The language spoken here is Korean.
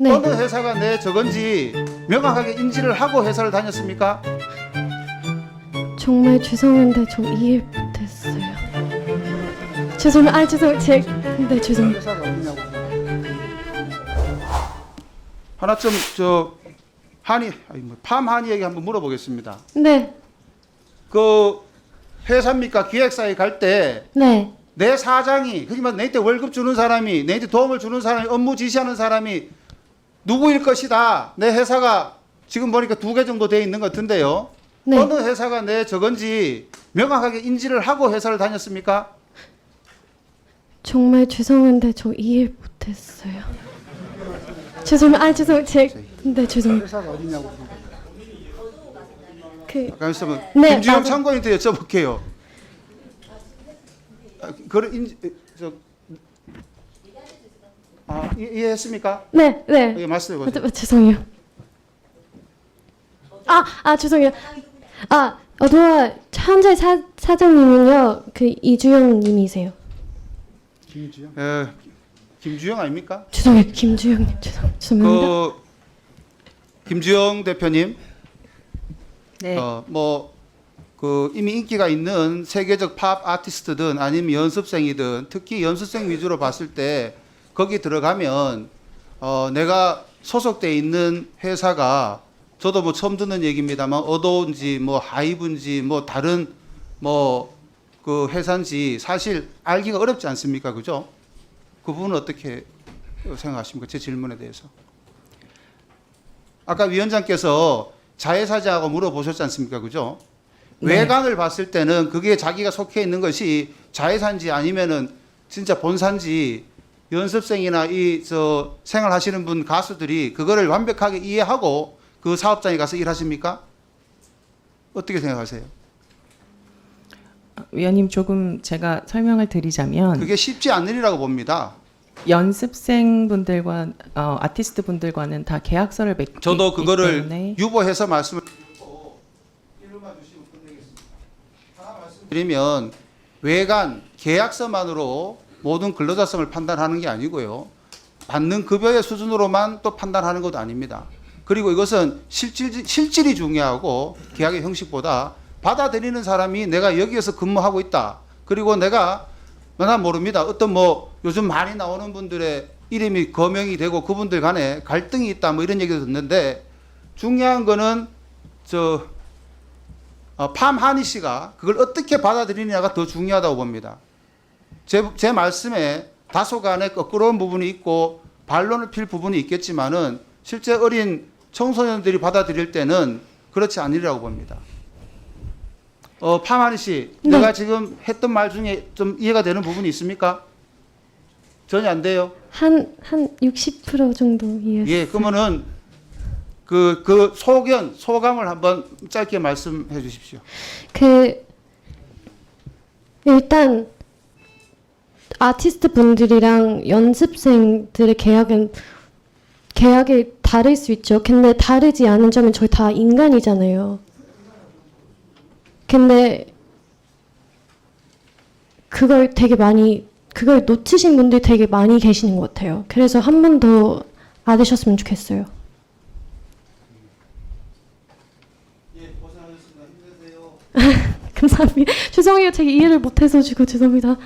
네. 어느 회사가 내 저건지 명확하게 인지를 하고 회사를 다녔습니까? 정말 죄송한데 저 이해 못했어요. 죄송해요. 네, 죄송해요. 회사가 어디냐고. 하나 좀 팜 한이에게 한번 물어보겠습니다. 네, 그 회사입니까? 기획사에 갈 때 네, 내 사장이, 그지만 내한테 월급 주는 사람이, 내한테 도움을 주는 사람이, 업무 지시하는 사람이 누구일 것이다. 내 회사가 지금 보니까 2개 정도 돼 있는 것 같은데요. 네. 어느 회사가 내 저건지 명확하게 인지를 하고 회사를 다녔습니까? 정말 죄송한데 저 이해 못했어요. 죄송해요. 네, 죄송해요. 회사가 어디냐고. 그 있으면 네, 김주영 맞아요. 참고인한테 여쭤볼게요. 이해했습니까? 네, 네. 예, 말씀해 보세요. 죄송해요. 죄송해요. 도와 현재 사장님은요, 그 이주영 님이세요. 김주영? 김주영 아닙니까? 죄송해요, 김주영님. 죄송합니다. 김주영 대표님, 네. 이미 인기가 있는 세계적 팝 아티스트든 아니면 연습생이든 특히 연습생 위주로 봤을 때 거기 들어가면 내가 소속돼 있는 회사가 저도 뭐 처음 듣는 얘기입니다만 어도운지 뭐 하이브인지 뭐 다른 그 회사인지 사실 알기가 어렵지 않습니까? 그죠? 그 부분은 어떻게 생각하십니까? 제 질문에 대해서. 아까 위원장께서 자회사자하고 물어보셨지 않습니까? 그죠? 네. 외관을 봤을 때는 그게 자기가 속해 있는 것이 자회사인지 아니면은 진짜 본사인지 연습생이나 생활하시는 분 가수들이 그거를 완벽하게 이해하고 그 사업장에 가서 일하십니까? 어떻게 생각하세요? 위원님, 조금 제가 설명을 드리자면 그게 쉽지 않은 일이라고 봅니다. 연습생분들과 아티스트분들과는 다 계약서를 맺기 저도 그거를 때문에 유보해서 말씀을 드리고 이름만 주시면 끝내겠습니다. 하나 말씀드리면 외관 계약서만으로 모든 근로자성을 판단하는 게 아니고요. 받는 급여의 수준으로만 또 판단하는 것도 아닙니다. 그리고 이것은 실질이 중요하고 계약의 형식보다 받아들이는 사람이 내가 여기에서 근무하고 있다. 그리고 난 모릅니다. 어떤 요즘 많이 나오는 분들의 이름이 거명이 되고 그분들 간에 갈등이 있다 뭐 이런 얘기도 듣는데 중요한 거는 팜하니 씨가 그걸 어떻게 받아들이느냐가 더 중요하다고 봅니다. 제 말씀에 다소간의 거꾸로운 부분이 있고 반론을 필 부분이 있겠지만은 실제 어린 청소년들이 받아들일 때는 그렇지 않으리라고 봅니다. 팜하니 씨, 네. 내가 지금 했던 말 중에 좀 이해가 되는 부분이 있습니까? 전혀 안 돼요? 한 60% 정도 이해했어요. 예, 그러면은 그 소감을 한번 짧게 말씀해 주십시오. 일단 아티스트 분들이랑 연습생들의 계약이 다를 수 있죠. 근데 다르지 않은 점은 저희 다 인간이잖아요. 근데 그걸 놓치신 분들이 되게 많이 계시는 것 같아요. 그래서 한 번 더 알으셨으면 좋겠어요. 예, 고생하셨습니다. 힘내세요. 감사합니다. 죄송해요. 제가 이해를 못해서 죄송합니다.